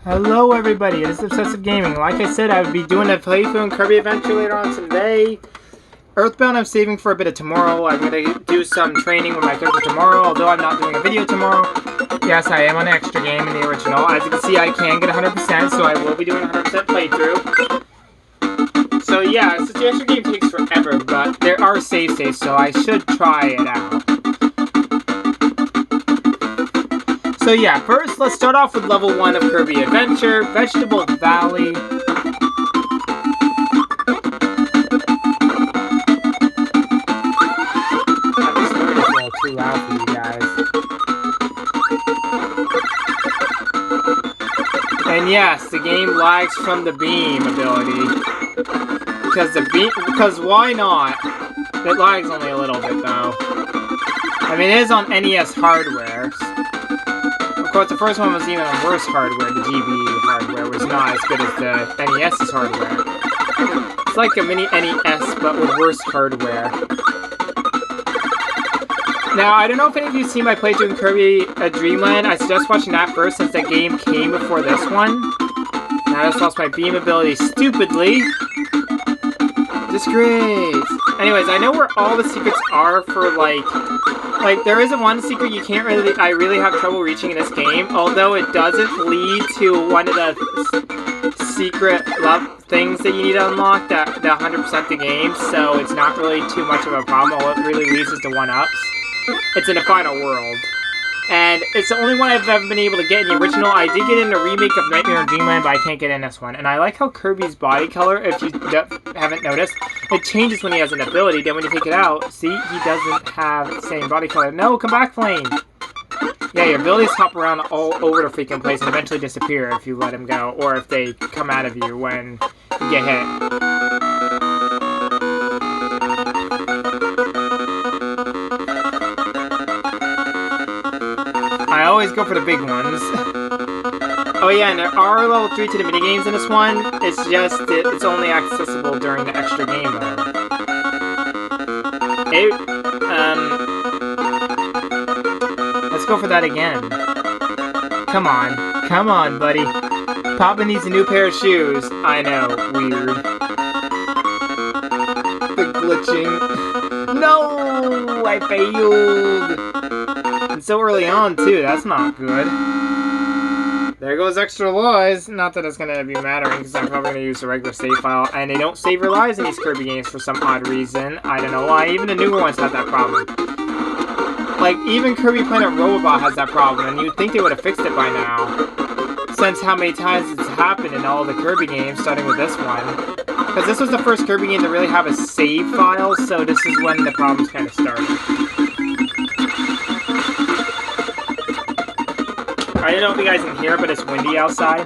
Hello everybody, it is Obsessive Gaming. Like I said, I would be doing a playthrough in Kirby Adventure later on today. Earthbound I'm saving for a bit of tomorrow. I'm going to do some training with my character tomorrow, although I'm not doing a video tomorrow. Yes, I am on an extra game in the original. As you can see, I can get 100%, so I will be doing a 100% playthrough. So yeah, since the extra game takes forever, but there are save states, so I should try it out. So yeah, first let's start off with level 1 of Kirby Adventure, Vegetable Valley. I'm just a little too loud for you guys. And yes, the game lags from the beam ability. Because why not? It lags only a little bit though. I mean, it is on NES hardware. Of course, the first one was even on worse hardware. The GB hardware was not as good as the NES's hardware. It's like a mini NES, but with worse hardware. Now, I don't know if any of you have seen my playthrough in Kirby Dreamland. I suggest watching that first, since that game came before this one. And I just lost my beam ability stupidly. Disgrace! Anyways, I know where all the secrets are for, like, there isn't one secret I really have trouble reaching in this game, although it doesn't lead to one of the secret things that you need to unlock that 100% the game, so it's not really too much of a problem. All it really leads is to 1-ups. It's in the final world. And it's the only one I've ever been able to get in the original. I did get in a remake of Nightmare in Dreamland, but I can't get in this one. And I like how Kirby's body color, if you haven't noticed, it changes when he has an ability. Then when you take it out, see, he doesn't have the same body color. No, come back, Flame! Yeah, your abilities hop around all over the freaking place and eventually disappear if you let him go, or if they come out of you when you get hit. I always go for the big ones. Oh yeah, and there are level 3 to the minigames in this one. It's just it's only accessible during the extra game mode. Let's go for that again. Come on, buddy. Papa needs a new pair of shoes. I know, weird. The glitching. No, I failed. And so early on, too. That's not good. There goes extra lives. Not that it's going to be mattering, because I'm probably going to use the regular save file. And they don't save your lives in these Kirby games for some odd reason. I don't know why. Even the newer ones have that problem. Like, even Kirby Planet Robobot has that problem. And you'd think they would have fixed it by now. Since how many times it's happened in all the Kirby games, starting with this one. Because this was the first Kirby game to really have a save file. So this is when the problems kind of started. I don't know if you guys can hear, but it's windy outside.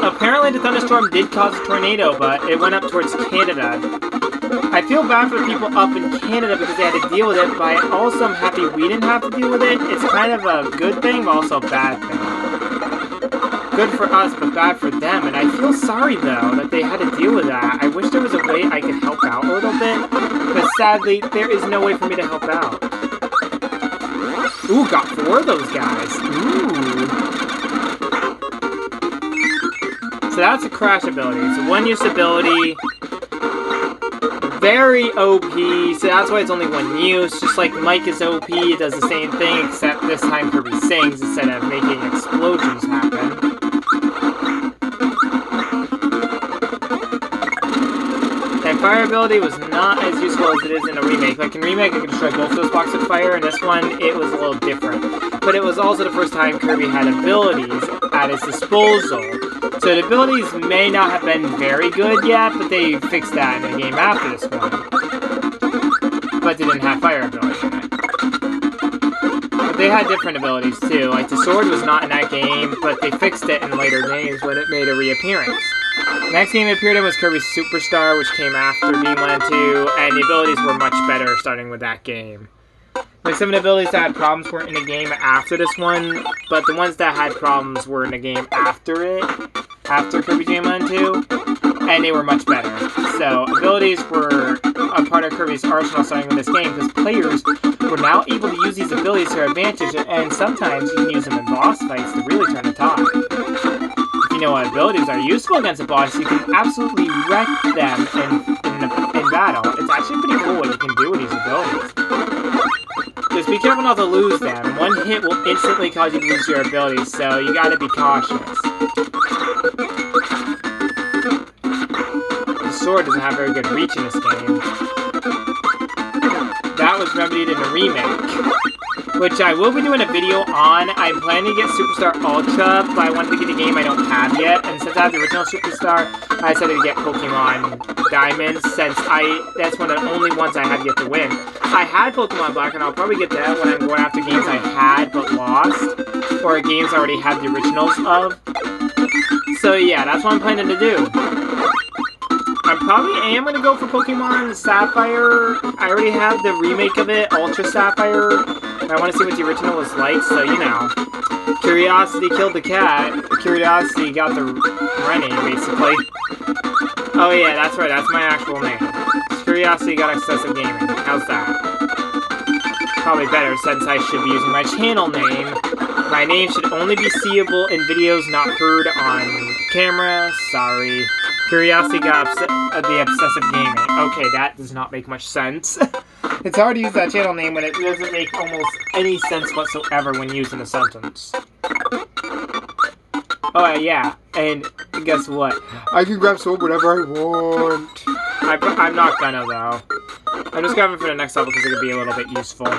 Apparently the thunderstorm did cause a tornado, but it went up towards Canada. I feel bad for the people up in Canada because they had to deal with it, but I also am happy we didn't have to deal with it. It's kind of a good thing, but also a bad thing. Good for us, but bad for them, and I feel sorry, though, that they had to deal with that. I wish there was a way I could help out a little bit, but sadly, there is no way for me to help out. Ooh, got 4 of those guys. Ooh. So that's a crash ability. It's a one-use ability. Very OP, so that's why it's only 1 use. Just like Mike is OP, it does the same thing, except this time Kirby sings instead of making explosions happen. And fire ability was not as useful as it is in a remake. Like in remake, I could destroy both those blocks with fire. In this one, it was a little different. But it was also the first time Kirby had abilities at his disposal. So the abilities may not have been very good yet, but they fixed that in the game after this one. But they didn't have fire ability in it. But they had different abilities too. Like the sword was not in that game, but they fixed it in later games when it made a reappearance. The next game it appeared in was Kirby Superstar, which came after Dreamland 2, and the abilities were much better starting with that game. Like some of the abilities that had problems weren't in the game after this one, but the ones that had problems were in the game after it, after Kirby Dreamland 2, and they were much better. So abilities were a part of Kirby's arsenal starting with this game, because players were now able to use these abilities to their advantage, and sometimes you can use them in boss fights to really turn the tide. If you know what abilities are useful against a boss, you can absolutely wreck them in battle. It's actually pretty cool what you can do with these abilities. Just be careful not to lose them. One hit will instantly cause you to lose your abilities, so you gotta be cautious. The sword doesn't have very good reach in this game. That was remedied in a remake, which I will be doing a video on. I'm planning to get Superstar Ultra, but I wanted to get a game I don't have yet, and since I have the original Superstar, I decided to get Pokemon Diamond, since that's one of the only ones I have yet to win. I had Pokemon Black, and I'll probably get that when I'm going after games I had but lost, or games I already had the originals of. So yeah, that's what I'm planning to do. I probably am going to go for Pokemon Sapphire. I already have the remake of it, Ultra Sapphire. I want to see what the original was like, so you know. Curiosity killed the cat. Curiosity got the running, basically. Oh yeah, that's right, that's my actual name. Curiosity got excessive gaming. How's that? Probably better, since I should be using my channel name. My name should only be seeable in videos not heard on camera. Sorry. Curiosity got the obsessive gaming. Okay, that does not make much sense. It's hard to use that channel name when it doesn't make almost any sense whatsoever when used in a sentence. Oh, yeah, and guess what? I can grab sword whatever I want. I'm not gonna, though. I'm just grabbing for the next level because it could be a little bit useful.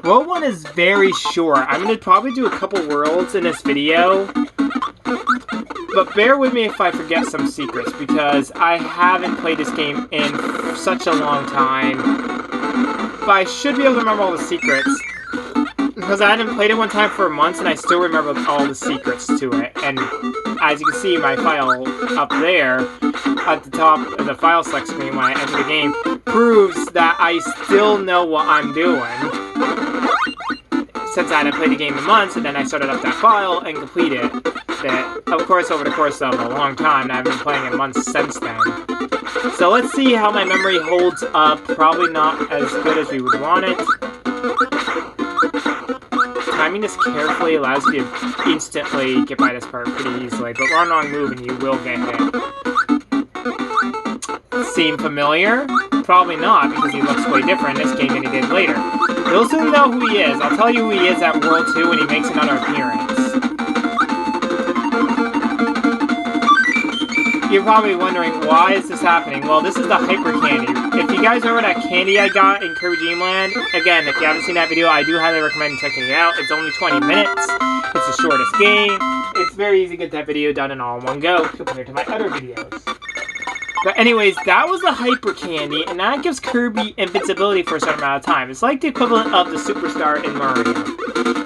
World 1 is very short. I'm gonna probably do a couple worlds in this video. But bear with me if I forget some secrets, because I haven't played this game in such a long time. But I should be able to remember all the secrets, because I hadn't played it one time for months, and I still remember all the secrets to it. And as you can see, my file up there, at the top of the file select screen when I enter the game, proves that I still know what I'm doing. Since I hadn't played the game in months, and then I started up that file and completed it. Of course, over the course of a long time, and I've been playing it months since then. So let's see how my memory holds up. Probably not as good as we would want it. Timing this carefully allows you to instantly get by this part pretty easily, but wrong move and you will get hit. Seem familiar? Probably not, because he looks way different in this game than he did later. You'll soon know who he is. I'll tell you who he is at World 2 when he makes another appearance. You're probably wondering, why is this happening? Well, this is the Hyper Candy. If you guys remember that candy I got in Kirby Dream Land, again, if you haven't seen that video, I do highly recommend checking it out. It's only 20 minutes. It's the shortest game. It's very easy to get that video done in all in one go compared to my other videos. But anyways, that was the Hyper Candy, and that gives Kirby invincibility for a certain amount of time. It's like the equivalent of the Superstar in Mario.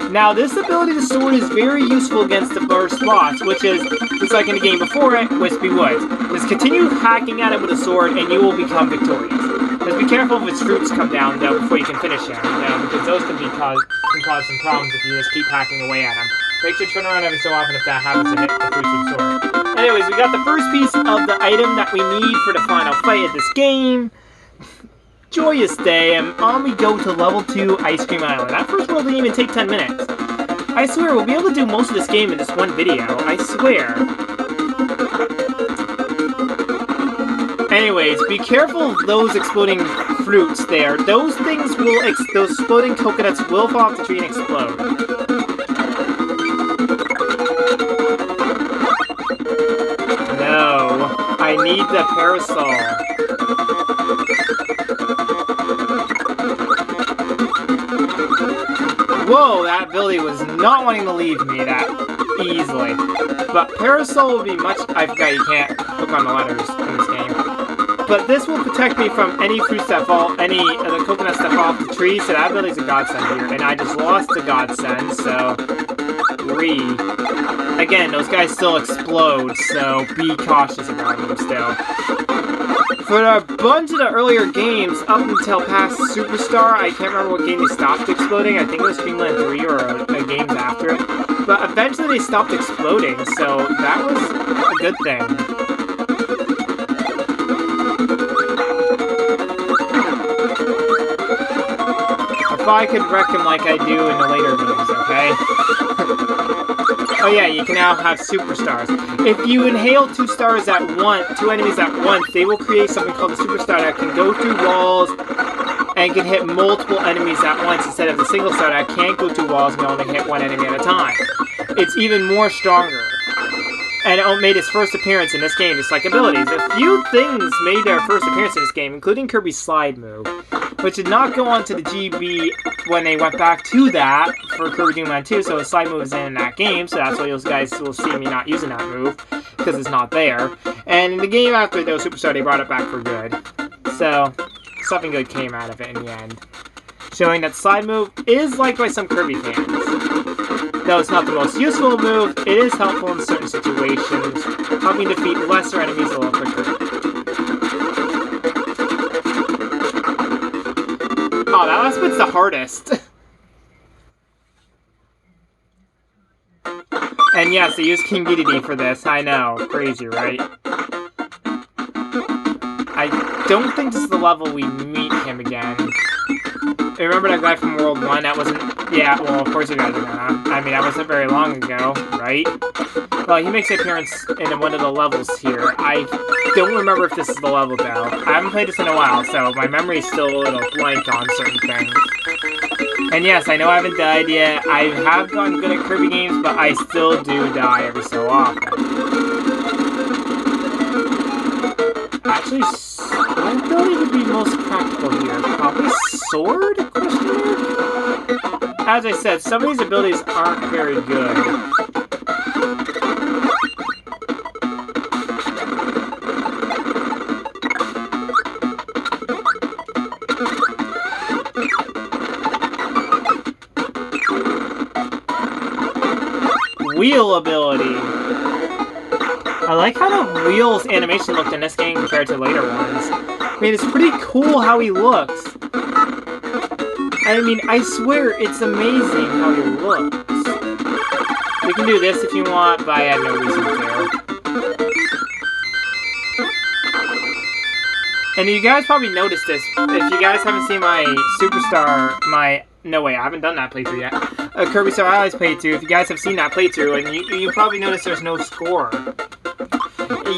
Now, this ability, the sword, is very useful against the burst boss, which is, just like in the game before it, Wispy Woods. Just continue hacking at it with a sword, and you will become victorious. Just be careful if its fruits come down, though, before you can finish him, because those can cause some problems if you just keep hacking away at him. Make sure to turn around every so often if that happens to hit the fruits with the sword. Anyways, we got the first piece of the item that we need for the final fight of this game. Joyous day, and on we go to level 2 Ice Cream Island. That first world didn't even take 10 minutes. I swear, we'll be able to do most of this game in just one video. I swear. Anyways, be careful of those exploding fruits there. Those things will, those exploding coconuts will fall off the tree and explode. No, I need the parasol. Whoa, that ability was not wanting to leave me that easily. But Parasol will be much... I forgot you can't hook on the letters in this game. But this will protect me from any fruits that fall, any of the coconuts that fall off the tree, so that ability's a godsend here. And I just lost the godsend, so... Again, those guys still explode, so be cautious about them still. For a bunch of the earlier games, up until past Superstar, I can't remember what game they stopped exploding. I think it was Dreamland 3 or a games after it. But eventually they stopped exploding, so that was a good thing. If I could wreck him like I do in the later games, okay? Oh yeah, you can now have superstars. If you inhale two enemies at once, they will create something called a superstar that can go through walls and can hit multiple enemies at once instead of the single star that can't go through walls and only hit one enemy at a time. It's even more stronger. And it made its first appearance in this game, just like abilities. A few things made their first appearance in this game, including Kirby's slide move, which did not go on to the GB when they went back to that for Kirby Dream Land 2, so the slide move is in that game, so that's why you guys will see me not using that move, because it's not there. And in the game after though Superstar, they brought it back for good. So, something good came out of it in the end. Showing that slide move is liked by some Kirby fans. Though it's not the most useful move, it is helpful in certain situations, helping defeat lesser enemies a little quicker. Oh, that last bit's the hardest. And yes, they used King Dedede for this, I know. Crazy, right? I don't think this is the level we meet him again. Remember that guy from World 1? That wasn't... Yeah, well, of course you guys are gonna. I mean, that wasn't very long ago, right? Well, he makes an appearance in one of the levels here. I don't remember if this is the level, though. I haven't played this in a while, so my memory is still a little blank on certain things. And yes, I know I haven't died yet. I have gotten good at Kirby games, but I still do die every so often. Actually, what ability would be most practical here? Probably sword? Question mark? As I said, some of these abilities aren't very good. Wheel ability. I like how the wheel's animation looked in this game compared to later ones. I mean, it's pretty cool how he looks. I mean, I swear, it's amazing how he looks. We can do this if you want, but I have no reason to. And you guys probably noticed this. If you guys haven't seen my Superstar, no way, I haven't done that playthrough yet. Kirby Star Allies playthrough, if you guys have seen that playthrough, and you probably noticed there's no score.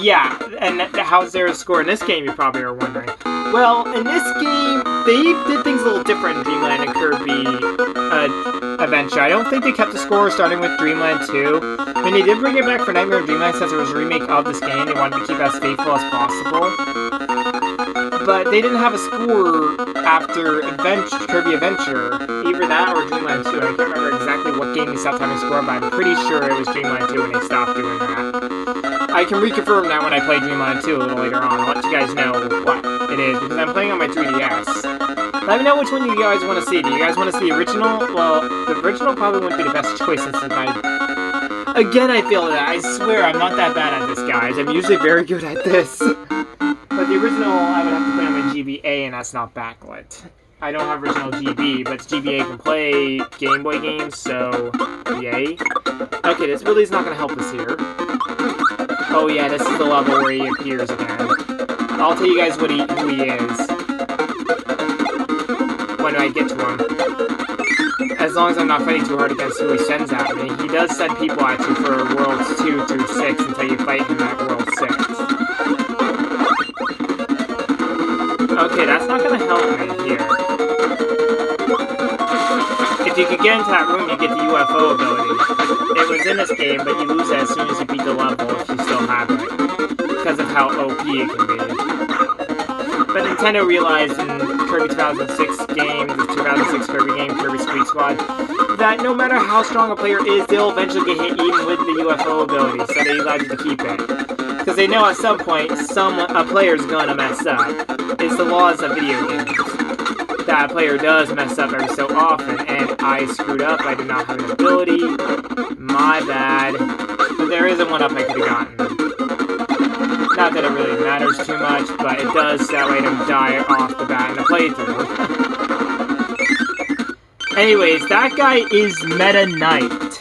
Yeah, and how's there a score in this game, you probably are wondering. Well, in this game, they did things a little different in Dreamland and Kirby Adventure. I don't think they kept the score starting with Dreamland 2. I mean, they did bring it back for Nightmare of Dreamland since it was a remake of this game. They wanted to keep it as faithful as possible. But they didn't have a score after Kirby Adventure. Either that or Dreamland 2. I can't remember exactly what game they stopped having a score, but I'm pretty sure it was Dreamland 2 when they stopped doing that. I can reconfirm that when I play Dreamland 2 a little later on. I'll let you guys know what it is, because I'm playing on my 3DS. Let me know which one you guys want to see. Do you guys want to see the original? Well, the original probably wouldn't be the best choice since Again, I feel that. I swear, I'm not that bad at this, guys. I'm usually very good at this. But the original, I would have to play on my GBA, and that's not backlit. I don't have original GB, but GBA can play Game Boy games, so yay. Okay, this really is not going to help us here. Oh yeah, this is the level where he appears again. I'll tell you guys who he is when I get to him. As long as I'm not fighting too hard against who he sends at me. He does send people at you for Worlds 2 through 6 until you fight him at World 6. Okay, that's not going to help me here. If you could get into that room, you get the UFO ability. It was in this game, but you lose it as soon as you beat the level if you still have it. Because of how OP it can be. But Nintendo realized in Kirby 2006 game, the 2006 Kirby game, Kirby Squeak Squad, that no matter how strong a player is, they'll eventually get hit even with the UFO ability, so they decided to keep it. Because they know at some point, a player's gonna mess up. It's the laws of video games. That player does mess up every so often, and I screwed up. I did not have an ability. My bad. But there isn't one up I could have gotten. Not that it really matters too much, but it does that way to die off the bat in the playthrough. Anyways, that guy is Meta Knight.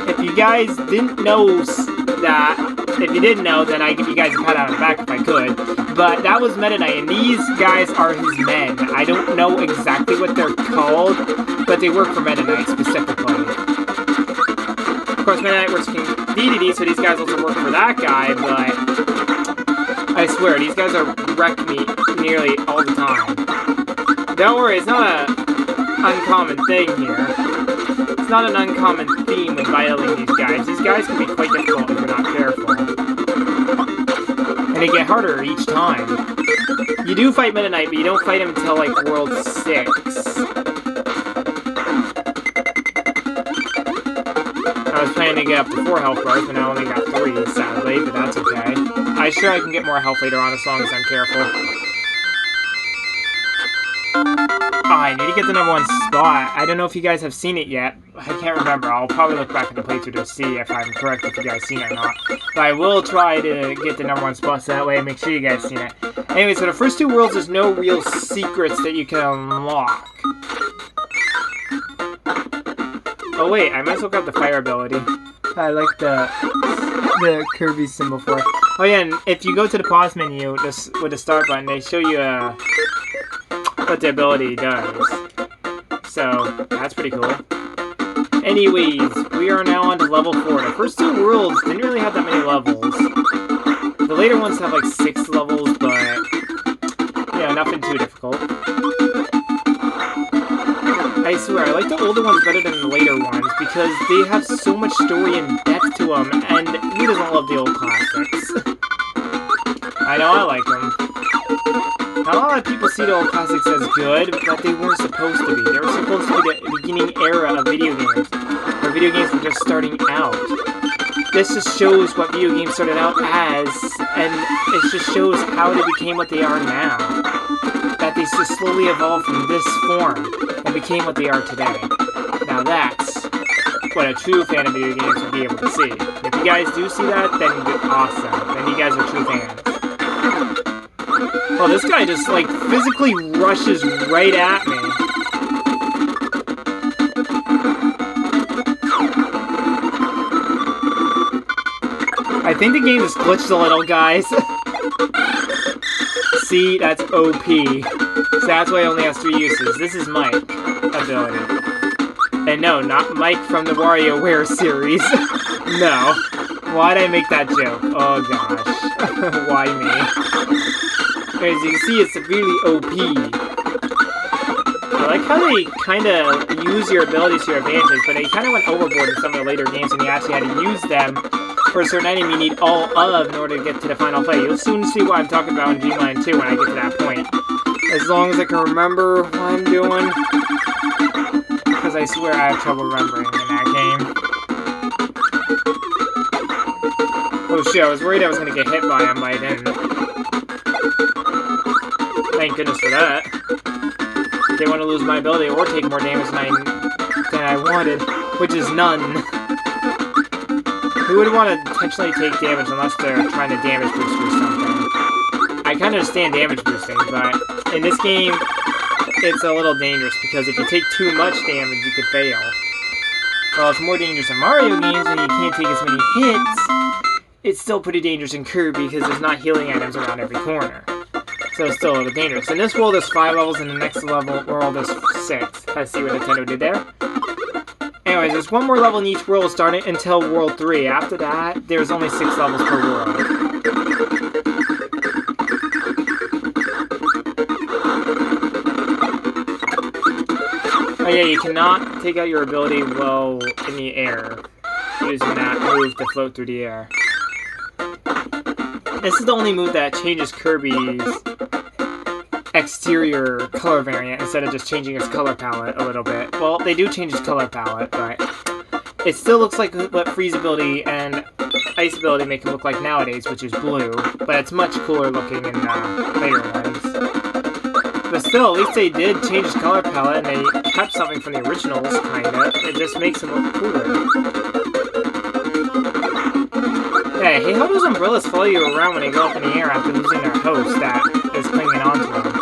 If you guys didn't know that, if you didn't know, then I'd give you guys a pat on the back if I could. But that was Meta Knight, and these guys are his men. I don't know exactly what they're called, but they work for Meta Knight specifically. Of course, Meta Knight works DDD, so these guys also work for that guy, but I swear, these guys are wreck me nearly all the time. Don't worry, it's not an uncommon thing here. It's not an uncommon theme with battling these guys. These guys can be quite difficult if you're not careful. And they get harder each time. You do fight Meta Knight, but you don't fight him until, like, World 6. I was planning to get up to 4 health bars, but I only got 3, sadly, but that's okay. I'm sure I can get more health later on as long as I'm careful. Oh, I need to get the #1 spot. I don't know if you guys have seen it yet. I can't remember. I'll probably look back at the playthrough to see if I'm correct, if you guys seen it or not. But I will try to get the #1 spot so that way I make sure you guys seen it. Anyway, so the first 2 worlds, there's no real secrets that you can unlock. Oh wait, I might as well grab the fire ability. I like the Kirby symbol for it. Oh yeah, and if you go to the pause menu just with the start button, they show you what the ability does. So, that's pretty cool. Anyways, we are now on to level 4. The first 2 worlds didn't really have that many levels. The later ones have like 6 levels, but yeah, nothing too difficult. I swear, I like the older ones better than the later ones because they have so much story and depth to them, and who doesn't love the old classics? I know I like them. Not a lot of people see the old classics as good, but they weren't supposed to be. They were supposed to be the beginning era of video games, where video games were just starting out. This just shows what video games started out as, and it just shows how they became what they are now. That they just slowly evolved from this form and became what they are today. Now that's what a true fan of video games would be able to see. If you guys do see that, then awesome. Then you guys are true fans. Oh, this guy just, like, physically rushes right at me. I think the game is glitched a little, guys. See, that's OP. So that's why it only has 3 uses. This is Mike ability. And no, not Mike from the WarioWare series. No. Why'd I make that joke? Oh gosh. Why me? As you can see, it's severely OP. I like how they kind of use your abilities to your advantage, but they kind of went overboard in some of the later games and you actually had to use them for a certain item you need all of in order to get to the final fight. You'll soon see what I'm talking about in Dreamland 2 when I get to that point. As long as I can remember what I'm doing. Because I swear I have trouble remembering in that game. Oh shit, I was worried I was going to get hit by him, but I didn't. Thank goodness for that. Didn't want to lose my ability or take more damage than I wanted, which is none. Who would want to intentionally take damage unless they're trying to damage boost or something? I kind of understand damage boosting, but in this game, it's a little dangerous because if you take too much damage, you could fail. Well, it's more dangerous in Mario games when you can't take as many hits. It's still pretty dangerous in Kirby because there's not healing items around every corner. So it's still a little dangerous. In this world, there's 5 levels, and the next level world is 6. Let's see what Nintendo did there. Anyways, there's 1 more level in each world starting until World 3. After that, there's only 6 levels per world. Oh yeah, you cannot take out your ability while in the air, using that move to float through the air. This is the only move that changes Kirby's exterior color variant instead of just changing his color palette a little bit. Well, they do change his color palette, but it still looks like what Freeze ability and Ice ability make him look like nowadays, which is blue, but it's much cooler looking in later ones. But still, at least they did change his color palette and they kept something from the originals, kinda. It just makes him look cooler. Hey, hey, how those umbrellas follow you around when they go up in the air after losing their host that is clinging onto them?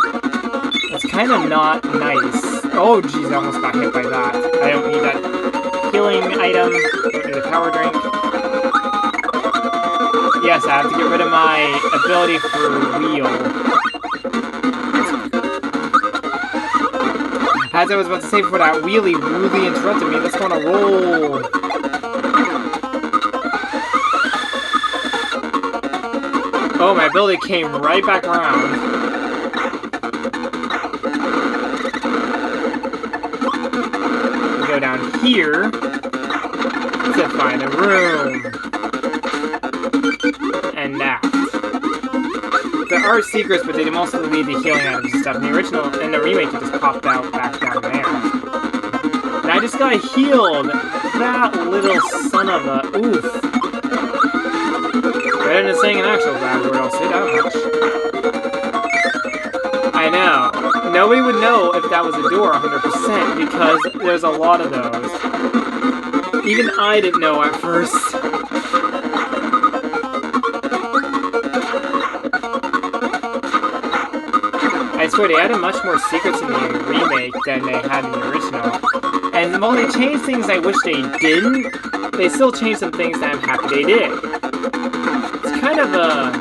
It's kind of not nice. Oh, jeez, I almost got hit by that. I don't need that healing item. Don't need a power drink. Yes, I have to get rid of my ability for wheel. As I was about to say before that wheelie rudely interrupted me, let's go on a roll. Oh, my ability came right back around. We go down here to find a room. And that. There are secrets, but they mostly lead to healing items and stuff. In the original, in the remake, it just popped out back down there. And I just got healed. That little son of a oof. Better than saying an actual bad word, I'll say that much. I know. Nobody would know if that was a door 100% because there's a lot of those. Even I didn't know at first. I swear, they added much more secrets in the remake than they had in the original. And while they changed things I wish they didn't, they still changed some things that I'm happy they did. It's kind of a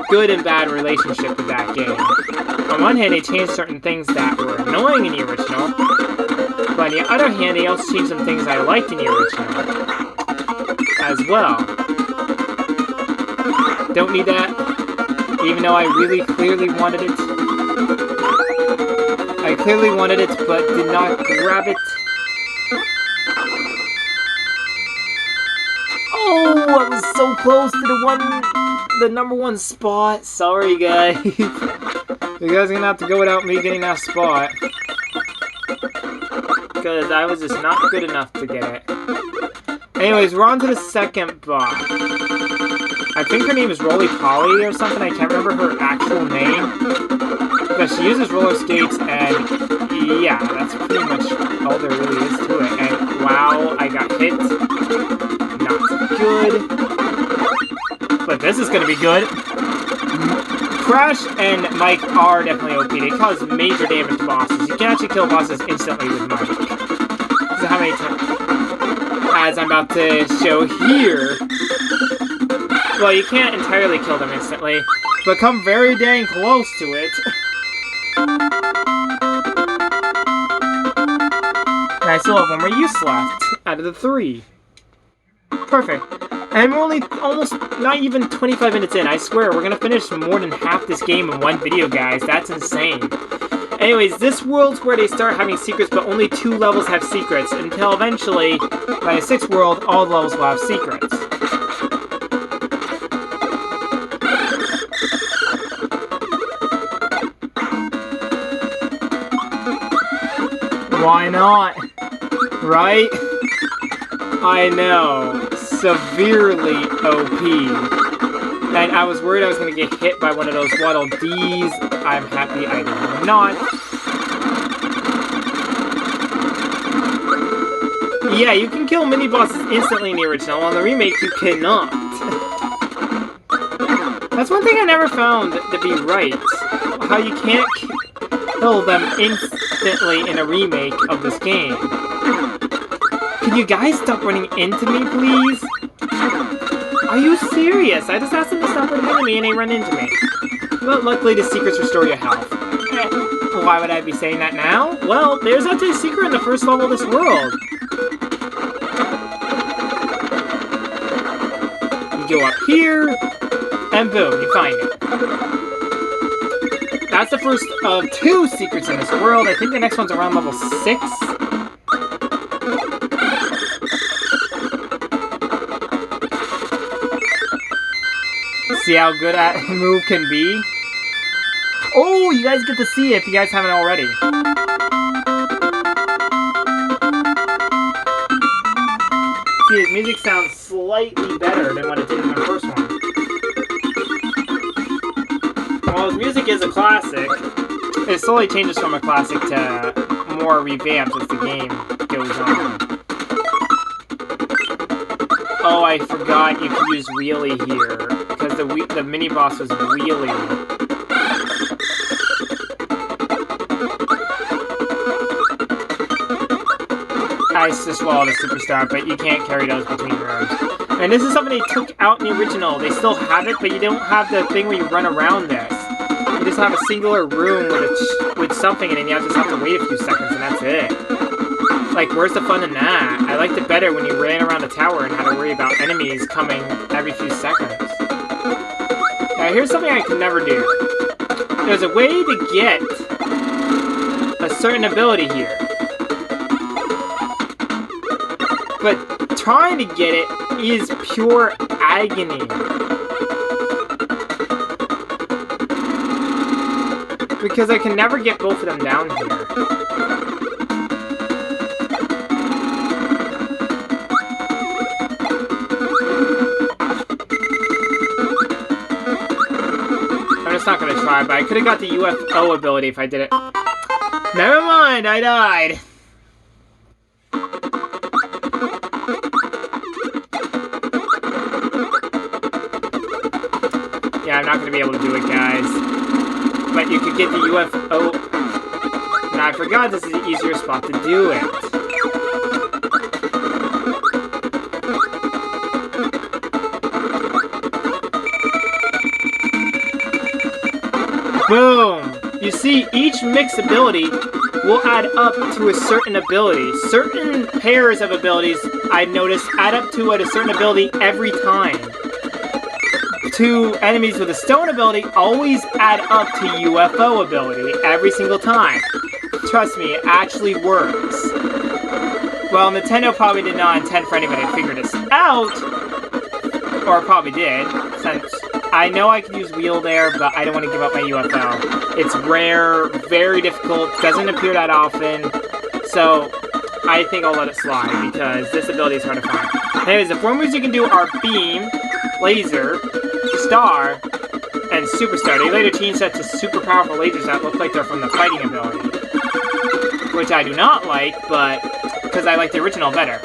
good and bad relationship with that game. On one hand, they changed certain things that were annoying in the original, but on the other hand, they also changed some things I liked in the original as well. Don't need that. Even though I really clearly wanted it. I clearly wanted it, but did not grab it. Oh, I was so close to the number one spot. Sorry, guys. You guys are gonna have to go without me getting that spot. Because I was just not good enough to get it. Anyways, we're on to the second boss. I think her name is Roly Poly or something. I can't remember her actual name. But she uses roller skates, and yeah, that's pretty much all there really is to it. And wow, I got hit. Not good. But this is gonna be good. Crash and Mike are definitely OP. They cause major damage to bosses. You can actually kill bosses instantly with Mike. So how many times? As I'm about to show here. Well, you can't entirely kill them instantly, but come very dang close to it. And I still have one more use left out of the 3. Perfect. And we're only almost not even 25 minutes in. I swear, we're gonna finish more than half this game in one video, guys. That's insane. Anyways, this world's where they start having secrets, but only 2 levels have secrets, until eventually, by the 6th world, all levels will have secrets. Why not? Right? I know. Severely OP. And I was worried I was going to get hit by one of those Waddle Dees. I'm happy I did not. Yeah, you can kill mini-bosses instantly in the original. On the remake, you cannot. That's one thing I never found to be right. How you can't kill them instantly in a remake of this game. Can you guys stop running into me, please? Are you serious? I just asked them to stop running into me and they run into me. But luckily the secrets restore your health. Why would I be saying that now? Well, there's actually a secret in the first level of this world. You go up here, and boom, you find it. That's the first of 2 secrets in this world. I think the next one's around level 6. See how good that move can be? Oh, you guys get to see it if you guys haven't already. See, his music sounds slightly better than what it did in the first one. While his music is a classic, it slowly changes from a classic to more revamped as the game goes on. Oh, I forgot you could use wheelie here, because the mini-boss was wheelie. I just swallowed a superstar, but you can't carry those between rooms. And this is something they took out in the original. They still have it, but you don't have the thing where you run around this. You just have a singular room with something in it, and you just have to wait a few seconds, and that's it. Like, where's the fun in that? I liked it better when you ran around a tower and had to worry about enemies coming every few seconds. Now here's something I can never do. There's a way to get a certain ability here. But trying to get it is pure agony. Because I can never get both of them down here. I'm just not gonna try, but I could have got the UFO ability if I did it. Never mind, I died. Yeah, I'm not gonna be able to do it, guys. But you could get the UFO. Now, I forgot this is the easier spot to do it. Boom! You see, each mix ability will add up to a certain ability. Certain pairs of abilities, I've noticed, add up to a certain ability every time. Two enemies with a stone ability always add up to UFO ability every single time. Trust me, it actually works. Well, Nintendo probably did not intend for anybody to figure this out, or probably did, since I know I can use wheel there, but I don't want to give up my UFO. It's rare, very difficult, doesn't appear that often, so I think I'll let it slide, because this ability is hard to find. Anyways, the four moves you can do are Beam, Laser, Star, and Superstar. They later changed that to super powerful lasers that look like they're from the fighting ability. Which I do not like, but because I like the original better.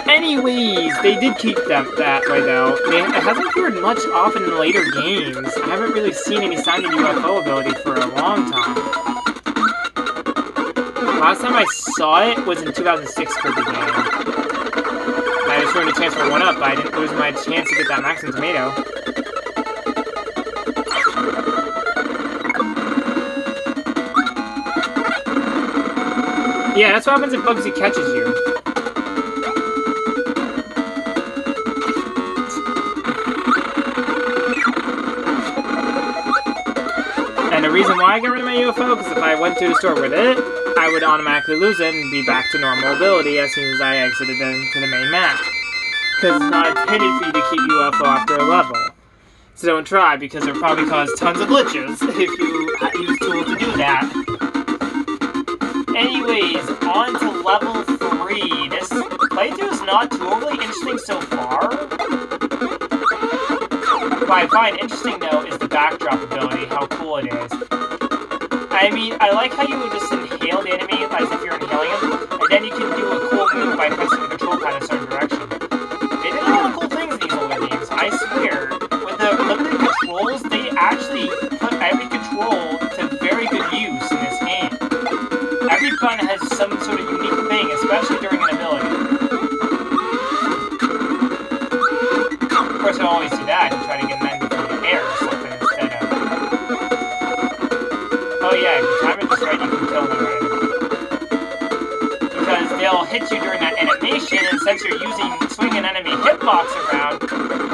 Anyways, they did keep them that way though. It hasn't appeared much often in later games. I haven't really seen any sign of UFO ability for a long time. Last time I saw it was in 2006 Kirby game. I just ruined a chance for 1-up, but I didn't lose my chance to get that Maximum Tomato. Yeah, that's what happens if Bugsy catches you. And the reason why I got rid of my UFO, because if I went to the store with it, I would automatically lose it and be back to normal ability as soon as I exited into the main map. Because it's not intended for you to keep UFO after a level. So don't try, because it'll probably cause tons of glitches if you use tools to do that. Anyways, on to level 3. This playthrough is not too overly interesting so far. What I find interesting, though, is the backdrop ability, how cool it is. I mean, I like how you would just inhale the enemy as if you're inhaling him, and then you can do a cool move by pressing the control pad in a certain direction. They did a lot of cool things in these older games, I swear. With the limited controls, they actually put every control to very good use in this game. Every button has some sort of unique thing, especially during an ability. Of course, I always do that and try to get an enemy from the air or something instead of... Oh yeah, if you time it just right, you can kill them right. Because they'll hit you during that animation, and since you're swinging an enemy hitbox around,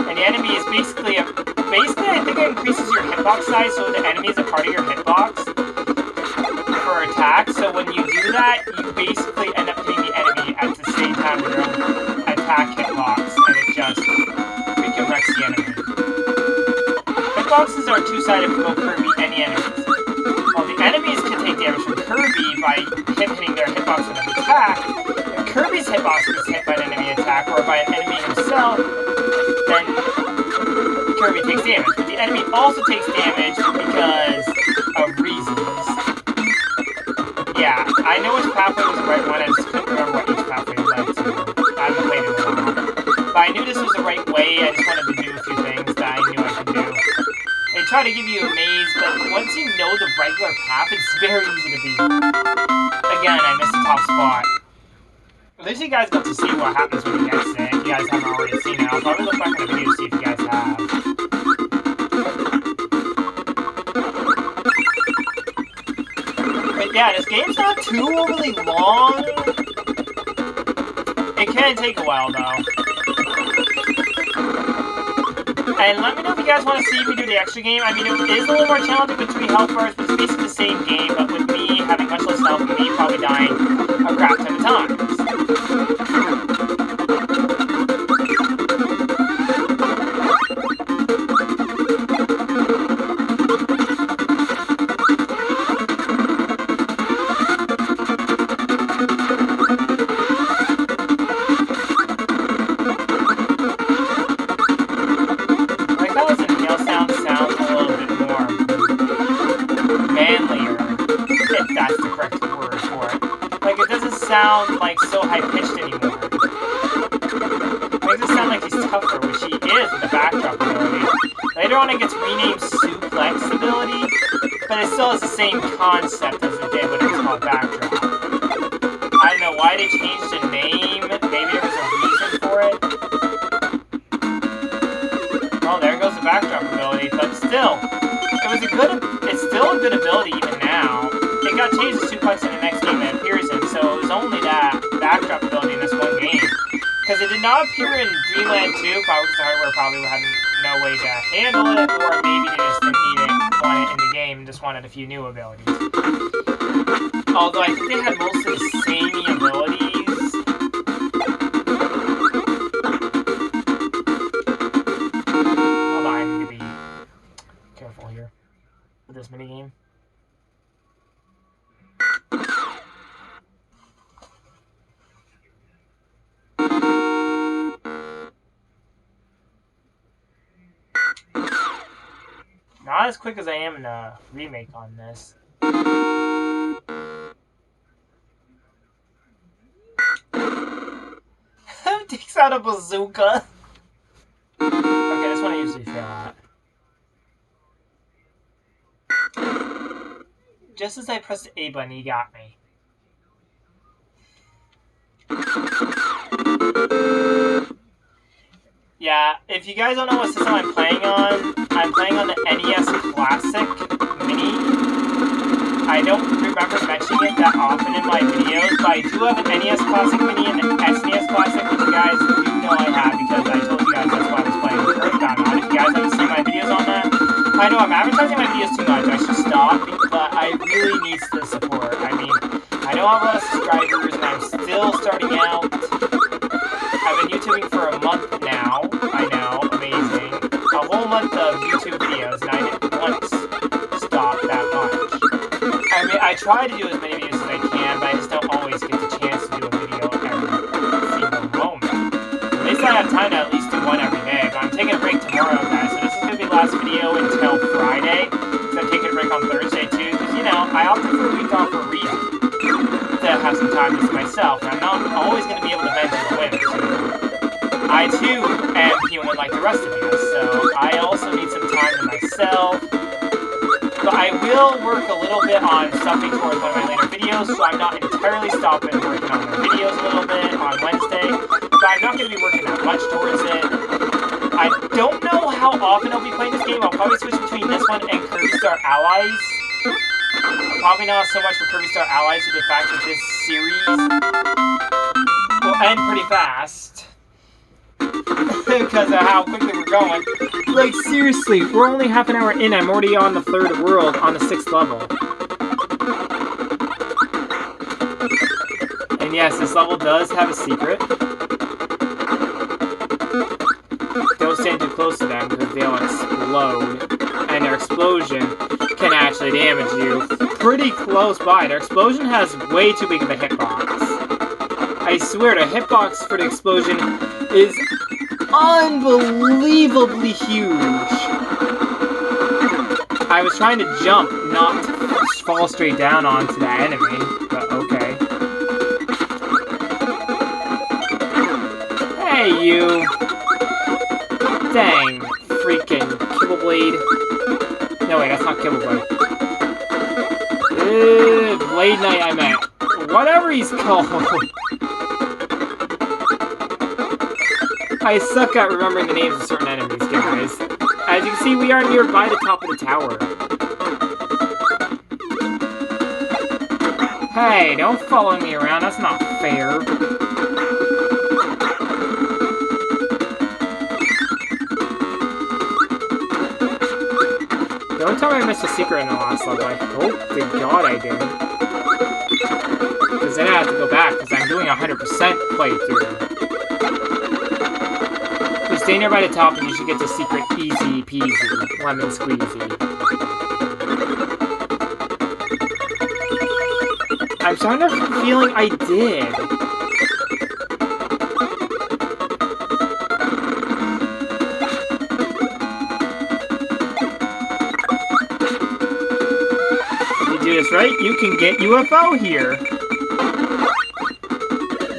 and the enemy is basically I think it increases your hitbox size, so the enemy is a part of your hitbox for attack. So when you do that, you basically end up hitting the enemy at the same time with your own attack hitbox, and it just freaking wrecks the enemy. Hitboxes are two-sided for both Kirby and the enemies. While the enemies can take damage from Kirby by hitting their hitbox with an attack, if Kirby's hitbox is hit by an enemy attack or by an enemy himself, then Kirby takes damage. But the enemy also takes damage because of reasons. Yeah, I know which pathway was the right one, I just couldn't remember what each pathway led to. I haven't played it in a while. But I knew this was the right way, I just wanted to do a few things that I knew I could do. They try to give you a maze, but once you know the regular path, it's very easy to beat. Again, I missed the top spot. At least you guys got to see what happens when you exit. If you guys haven't already seen it, I'll probably look back in the video to see if you guys have. But yeah, this game's not too overly long. It can take a while though. And let me know if you guys want to see me do the extra game. I mean, it is a little more challenging with 3 health bars, but it's basically the same game, but with me having much less health and me probably dying a crap ton of times. Sound like so high-pitched anymore. Makes it sound like he's tougher, which he is with the backdrop ability. Later on it gets renamed Suplex ability, but it still has the same concept as it did when it was called backdrop. I don't know why they changed the name. Maybe there was a reason for it. Well, there goes the backdrop ability, but still, it's still a good ability even now. It got changed to Suplex in the next game it appears in, so it was only that backdrop ability in this one game. Because it did not appear in Dreamland 2, probably because the hardware probably had no way to handle it, or maybe they just didn't need it, want it in the game, and just wanted a few new abilities. Although I think they had most of the same abilities. Hold on, I need to be careful here with this minigame. Not as quick as I am in a remake on this. Who takes out a bazooka? Okay, this one I usually fail at. Just as I pressed the A button, he got me. Yeah, if you guys don't know what system I'm playing on the NES Classic Mini. I don't remember mentioning it that often in my videos, but I do have an NES Classic Mini and an SNES Classic, which you guys do know I have because I told you guys that's why I was playing Earthbound on. If you guys haven't seen my videos on that, I know I'm advertising my videos too much. I should stop, but I really need the support. I mean, I know I have a lot of subscribers and I'm still starting out. I've been YouTubing for a month now. I know, amazing. A whole month of YouTube videos, and I didn't once stop that much. I mean, I try to do as many videos as I can, but I just don't always get the chance to do a video every single moment. At least I have time to at least do one every day, but I'm taking a break tomorrow, guys, so this is going to be the last video until Friday, because I'm taking a break on Thursday, too, because, you know, I opted for a week off for a reason. To have some time to myself, and I'm not always going to be able to vent in the winter, too. I, too, am human like the rest of you, so I also need some time to myself. But I will work a little bit on something towards one of my later videos, so I'm not entirely stopping working on my videos a little bit on Wednesday, but I'm not going to be working that much towards it. I don't know how often I'll be playing this game. I'll probably switch between this one and Kirby Star Allies. Probably not so much for Kirby Star Allies due to the fact that this series will end pretty fast. Because of how quickly we're going. Like, seriously, we're only half an hour in. I'm already on the 3rd world on the 6th level. And yes, this level does have a secret. Don't stand too close to them because they'll explode. And their explosion can actually damage you pretty close by. Their explosion has way too big of a hitbox. I swear, the hitbox for the explosion is unbelievably huge. I was trying to jump, not fall straight down onto the enemy, but okay. Hey, you! Dang, freaking Kibble Blade. No, wait, that's not Kibble Blade. Blade Knight, I meant. Whatever he's called. I suck at remembering the names of certain enemies, guys. As you can see, we are nearby the top of the tower. Hey, don't follow me around. That's not fair. Don't tell me I missed a secret in the last level. I hope to God I did. Because then I have to go back, because I'm doing 100% playthrough. Just stay near by the top and you should get the secret easy peasy, lemon squeezy. I'm starting to feeling I did. Do this right, you can get UFO here.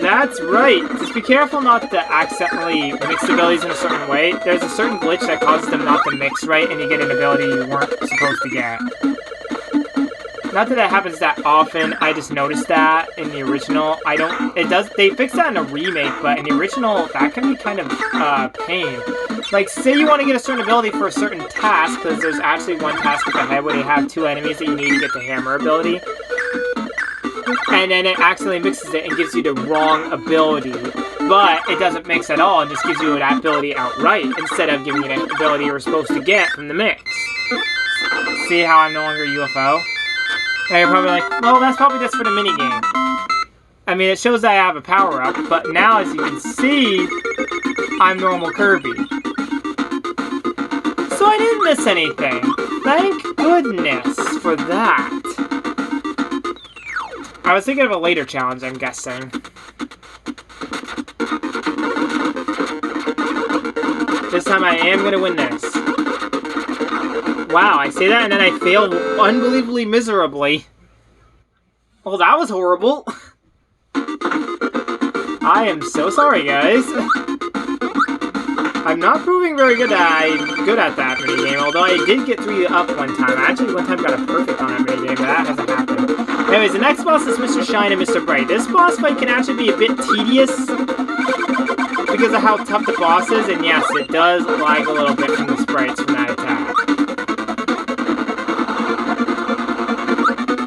That's right. Just be careful not to accidentally mix abilities in a certain way. There's a certain glitch that causes them not to mix right, and you get an ability you weren't supposed to get. Not that happens that often. I just noticed that in the original. They fixed that in a remake, but in the original, that can be kind of pain. Like, say you want to get a certain ability for a certain task, because there's actually one task up ahead where they have 2 enemies that you need to get the hammer ability. And then it accidentally mixes it and gives you the wrong ability. But it doesn't mix at all and just gives you that ability outright, instead of giving you an ability you were supposed to get from the mix. See how I'm no longer UFO? Now you're probably like, well, that's probably just for the minigame. I mean, it shows that I have a power-up, but now, as you can see, I'm normal Kirby. So I didn't miss anything. Thank goodness for that. I was thinking of a later challenge, I'm guessing. This time I am going to win this. Wow, I say that and then I fail unbelievably miserably. Oh, that was horrible. I am so sorry, guys. I'm not proving very good at that minigame, although I did get 3 up one time. I actually one time got a perfect on that minigame, but that hasn't happened. Anyways, the next boss is Mr. Shine and Mr. Bright. This boss fight can actually be a bit tedious because of how tough the boss is, and yes, it does lag a little bit from the sprites from that attack.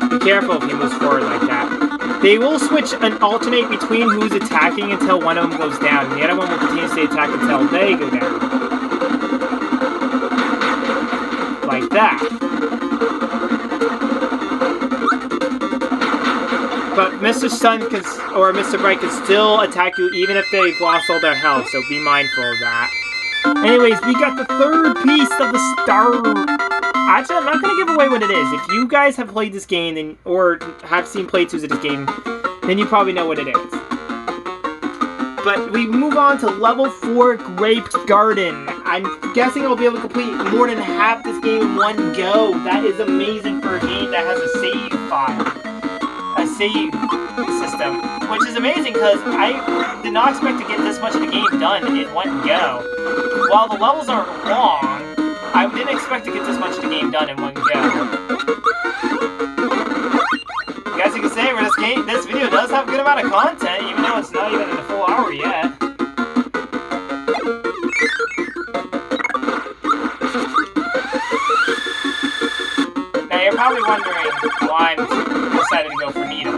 Be careful if he moves forward like that. They will switch and alternate between who's attacking until one of them goes down, and the other one will continuously attack until they go down. Like that. But Mr. Sun or Mr. Bright can still attack you even if they've lost all their health, so be mindful of that. Anyways, we got the 3rd piece of the star. Actually, I'm not going to give away what it is. If you guys have played this game or have seen playthroughs of this game, then you probably know what it is. But we move on to level 4, Grape Garden. I'm guessing I'll be able to complete more than half this game in one go. That is amazing for a game that has a save file. A save system. Which is amazing because I did not expect to get this much of the game done in one go. While the levels aren't long, I didn't expect to get this much of the game done in one go. As you can say, this video does have a good amount of content, even though it's not even in the full hour yet. Now you're probably wondering why I decided to go for Nita.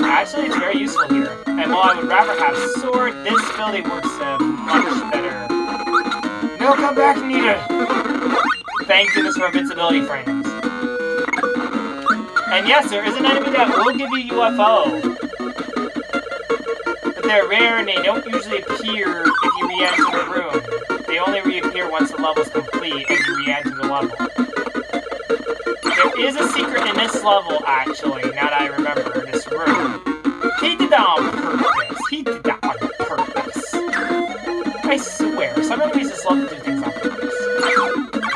Actually, it's very useful here. And while I would rather have Sword, this ability works much better. No, come back, Nita! Thank goodness for invincibility frames. And yes, there is an enemy that will give you UFO. But they're rare and they don't usually appear if you re-enter the room. They only reappear once the level's complete and you re-enter the level. There is a secret in this level, actually, now that I remember, this room. He did that on purpose. He did that on purpose. I swear, some enemies just love to do things on purpose.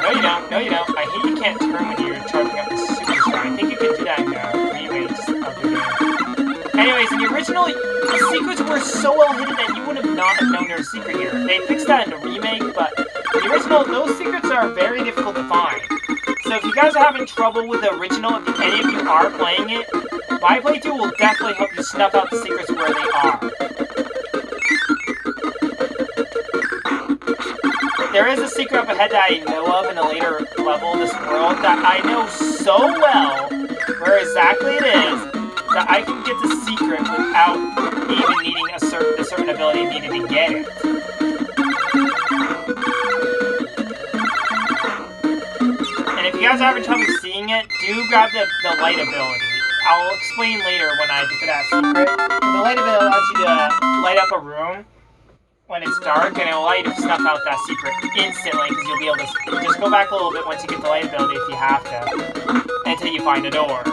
No, you don't. No, you don't. I hate you can't turn when you're charging up the super strong. I think you can do that in the remakes of the game. Anyways, in the original, the secrets were so well hidden that you would have not have known there was a secret here. They fixed that in the remake, but in the original, those secrets are very difficult to find. So if you guys are having trouble with the original, if any of you are playing it, my playthrough will definitely help you snuff out the secrets where they are. There is a secret up ahead that I know of in a later level of this world that I know so well where exactly it is that I can get the secret without even needing a certain ability needed to get it. And if you guys guys are having trouble seeing it, do grab the light ability. I'll explain later when I get to that secret. The light ability allows you to light up a room when it's dark, and it will allow you to snuff out that secret instantly, because you'll be able to just go back a little bit once you get the light ability if you have to, until you find a door.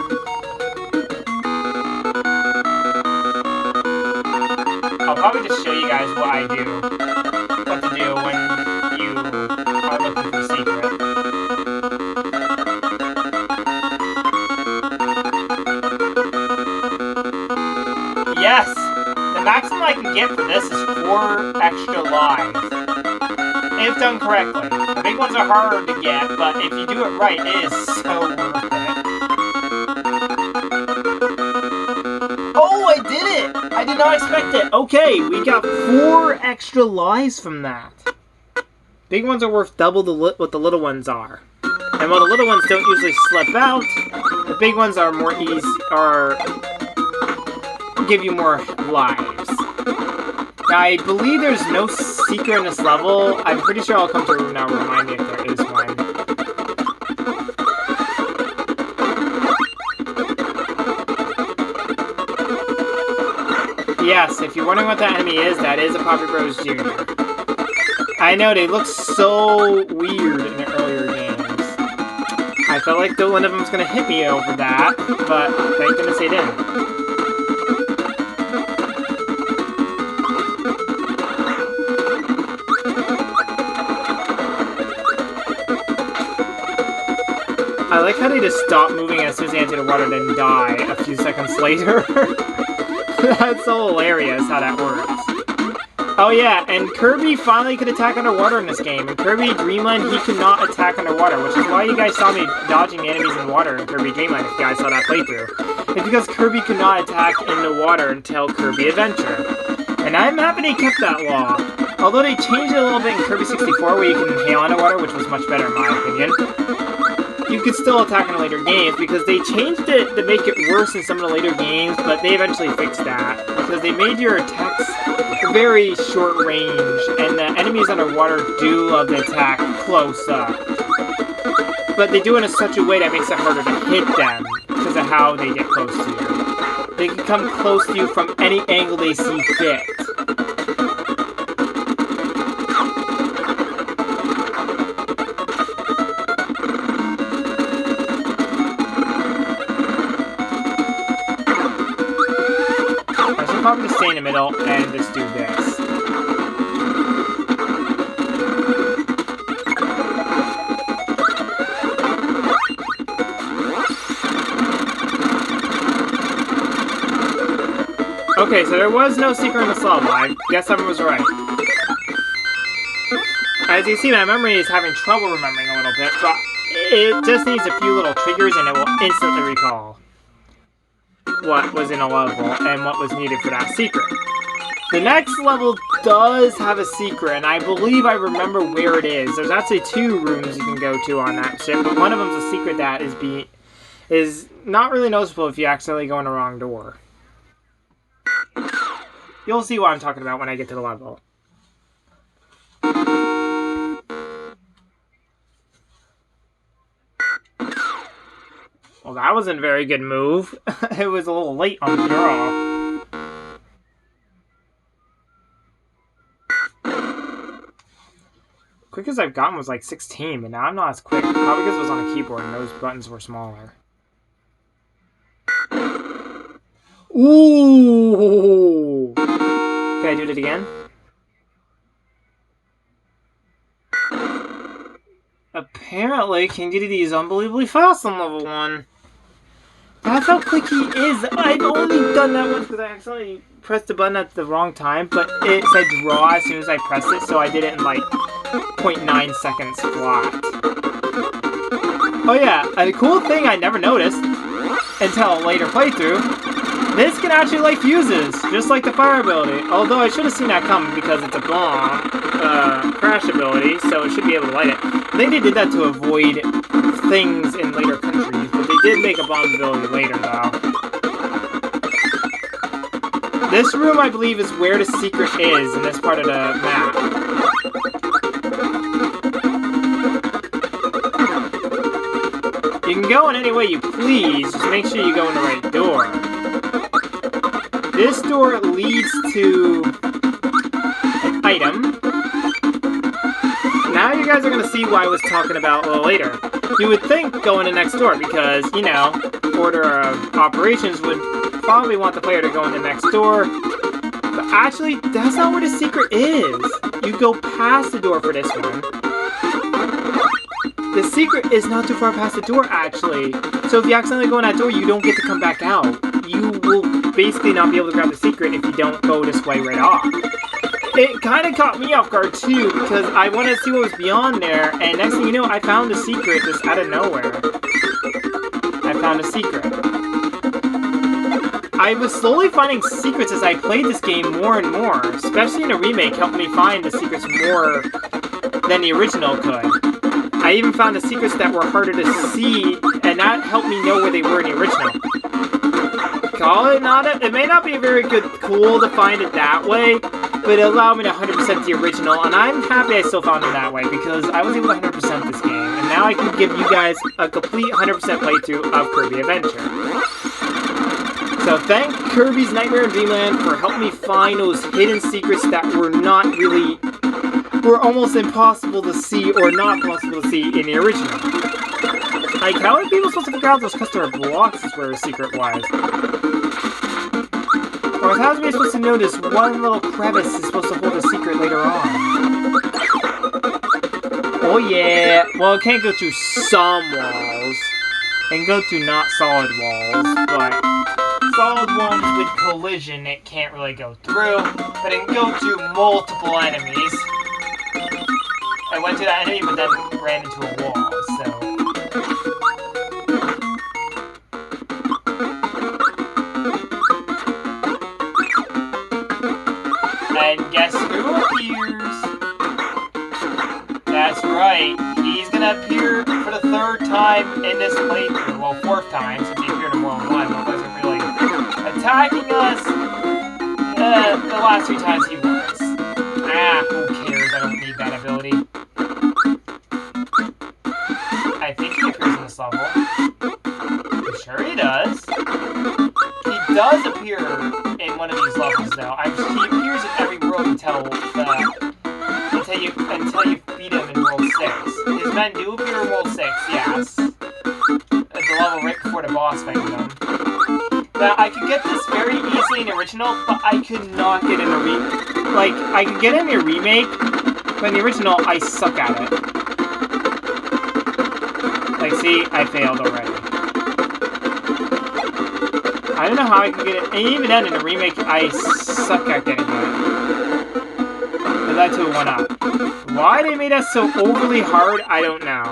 I'll probably just show you guys what I do, what to do when you are looking for the secret. Yes! The maximum I can get for this is 4 extra lives. If done correctly. The big ones are harder to get, but if you do it right, it is so worth it. Oh, I did it! I did not expect it. Okay, we got 4 extra lives from that. Big ones are worth double what the little ones are. And while the little ones don't usually slip out, the big ones are more easy, give you more lives. Now, I believe there's no secret in this level. I'm pretty sure I'll come through now and remind me if there is one. Yes, if you're wondering what that enemy is, that is a Poppy Bros Jr. I know, they look so weird in the earlier games. I felt like one of them was going to hit me over that, but thank goodness they didn't. I like how they just stop moving as soon as they enter the water and then die a few seconds later. That's so hilarious how that works. Oh yeah, and Kirby finally could attack underwater in this game. In Kirby Dreamland, he could not attack underwater, which is why you guys saw me dodging the enemies in water in Kirby Dreamland, if you guys saw that playthrough. It's because Kirby could not attack in the water until Kirby Adventure. And I'm happy they kept that law. Although they changed it a little bit in Kirby 64 where you can inhale underwater, which was much better in my opinion. You could still attack in later games because they changed it to make it worse in some of the later games, but they eventually fixed that because they made your attacks very short range, and the enemies underwater do love to attack close up. But they do it in such a way that makes it harder to hit them because of how they get close to you. They can come close to you from any angle they see fit. Probably just stay in the middle and just do this. Okay, so there was no secret in this level. I guess I was right. As you see, my memory is having trouble remembering a little bit, but it just needs a few little triggers and it will instantly recall what was in a level and what was needed for that secret. The next level does have a secret, and I believe I remember where it is. There's actually 2 rooms you can go to on that ship, but one of them's a secret that is not really noticeable if you accidentally go in the wrong door. You'll see what I'm talking about when I get to the level. Well, that wasn't a very good move. It was a little late on the draw. Quickest I've gotten was like 16, but now I'm not as quick. Probably because it was on a keyboard and those buttons were smaller. Ooh! Can I do it again? Apparently, King Dedede is unbelievably fast on level 1. That's how quick he is. I've only done that once because I accidentally pressed the button at the wrong time, but it said draw as soon as I pressed it, so I did it in like 0.9 seconds flat. Oh yeah, a cool thing I never noticed until a later playthrough, this can actually light fuses, just like the fire ability. Although I should have seen that coming because it's a bomb crash ability, so it should be able to light it. I think they did that to avoid things in later countries, but they did make a bomb ability later, though. This room, I believe, is where the secret is in this part of the map. You can go in any way you please, just make sure you go in the right door. This door leads to an item. Now you guys are going to see why I was talking about a little later. You would think go in the next door because, you know, order of operations would probably want the player to go in the next door. But actually, that's not where the secret is. You go past the door for this one. The secret is not too far past the door, actually. So if you accidentally go in that door, you don't get to come back out. You will basically not be able to grab the secret if you don't go this way right off. It kind of caught me off guard too, because I wanted to see what was beyond there, and next thing you know, I found a secret just out of nowhere. I found a secret. I was slowly finding secrets as I played this game more and more, especially in the remake helped me find the secrets more than the original could. I even found the secrets that were harder to see, and that helped me know where they were in the original. Call it not it may not be very cool to find it that way, but it allowed me to 100% the original, and I'm happy I still found it that way, because I was able to 100% this game, and now I can give you guys a complete 100% playthrough of Kirby Adventure. So thank Kirby's Nightmare in Dreamland for helping me find those hidden secrets that were almost impossible to see or not possible to see in the original. Like, how are people supposed to figure out those customer blocks is where a secret was? Or how are we supposed to know this one little crevice is supposed to hold a secret later on? Oh yeah! Well, it can't go through some walls. It can go through not solid walls, but solid ones with collision it can't really go through. But it can go through multiple enemies. I went to that enemy, but then ran into a wall, so... And guess who appears? That's right, he's gonna appear for the 3rd time in this playthrough. Well, 4th time, since he appeared in World 1, but wasn't really attacking us the last 3 times he was. Ah, who cares? I don't need that ability. I think he appears in this level. I'm sure he does. He does appear in one of these levels, though. He appears in every world until you beat him in World 6. His men do appear in World 6, yes. At the level right before the boss fight with him. Now, I could get this very easily in the original, but I could not get in the remake. Like, I could get in the remake, but in the original, I suck at it. Like, see, I failed already. I don't know how I could get it. And even then, in the remake, I suck at getting it. It led to a 1-up. Why they made that so overly hard, I don't know.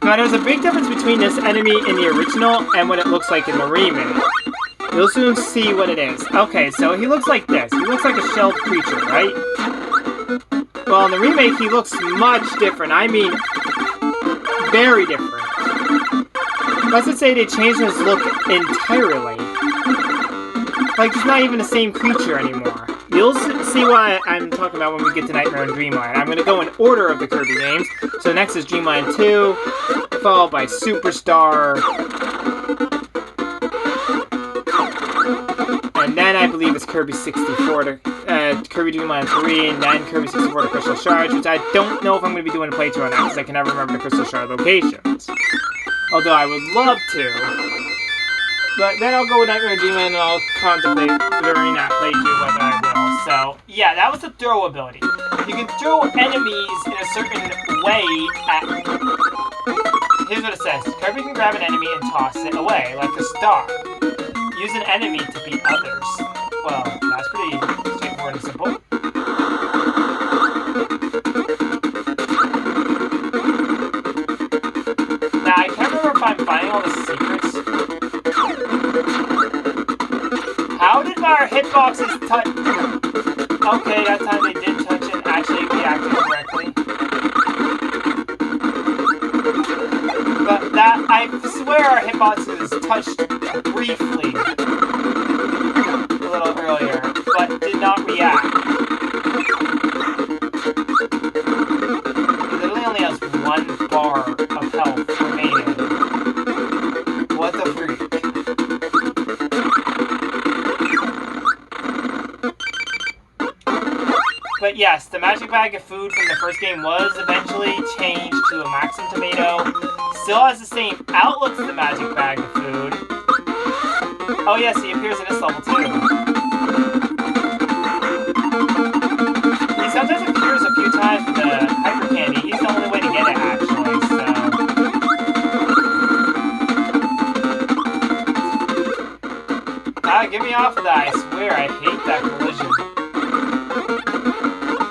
Now, there's a big difference between this enemy in the original and what it looks like in the remake. You'll soon see what it is. Okay, so he looks like this. He looks like a shelled creature, right? Well, in the remake, he looks much different. I mean, very different. Let's just say they changed his look entirely. Like, he's not even the same creature anymore. You'll see what I'm talking about when we get to Nightmare in Dreamland. I'm going to go in order of the Kirby games. So next is Dreamland 2, followed by Superstar. And then I believe it's Kirby 64 to Kirby Dreamland 3, and then Kirby 64 to Crystal Shards, which I don't know if I'm going to be doing a playthrough on that, because I can never remember the Crystal Shard locations. Although I would love to. But then I'll go with Nightmare in Dreamland, and I'll contemplate during that playthrough whether I will. So, yeah, that was the throw ability. You can throw enemies in a certain way at... Here's what it says. Kirby can grab an enemy and toss it away, like a star. Use an enemy to beat others. Well, that's pretty straightforward and simple. Now, I can't remember if I'm finding all the secrets. How did our hitboxes touch? Okay, that time they did touch and actually reacted correctly. But that, I swear our hitboxes touched briefly a little earlier, but did not react. He literally only has 1 bar of health remaining. yes, the magic bag of food from the first game was eventually changed to a Maxim tomato. Still has the same outlook as the magic bag of food. Oh yes, he appears in this level too. He sometimes appears a few times with the hyper candy. He's the only way to get it actually, so. Ah, get me off of that, I swear, I hate that collision.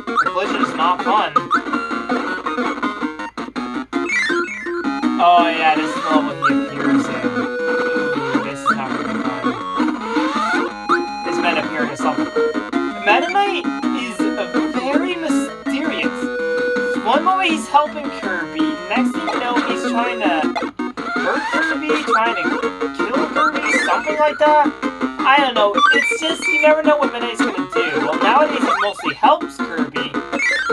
The collision is not fun. Oh yeah, this is the level he appears in. Ooh, this is not really fun. This men appear in this level. Meta Knight is very mysterious. One moment he's helping Kirby, next thing you know he's trying to hurt Kirby, trying to kill Kirby, something like that. I don't know, it's just, you never know what Meta Knight's gonna do. Well, nowadays he mostly helps Kirby.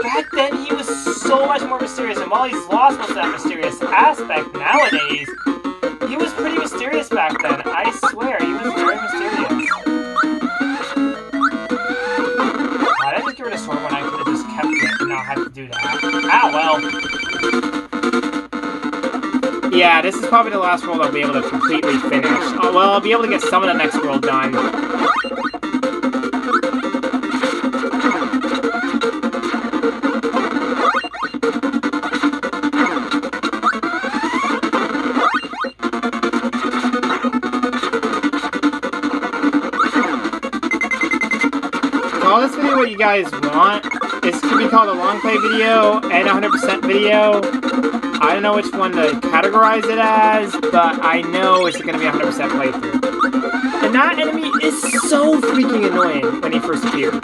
Back then he was so much more mysterious, and while he's lost most of that mysterious aspect nowadays, he was pretty mysterious back then. I swear, he was very mysterious. Why did I just get rid of sword when I could have just kept it and not had to do that? Ah, well. Yeah, this is probably the last world I'll be able to completely finish. Oh, well, I'll be able to get some of the next world done. Call this video what you guys want. This could be called a long play video and a 100% video. I don't know which one to categorize it as, but I know it's going to be a 100% playthrough. And that enemy is so freaking annoying when he first appears.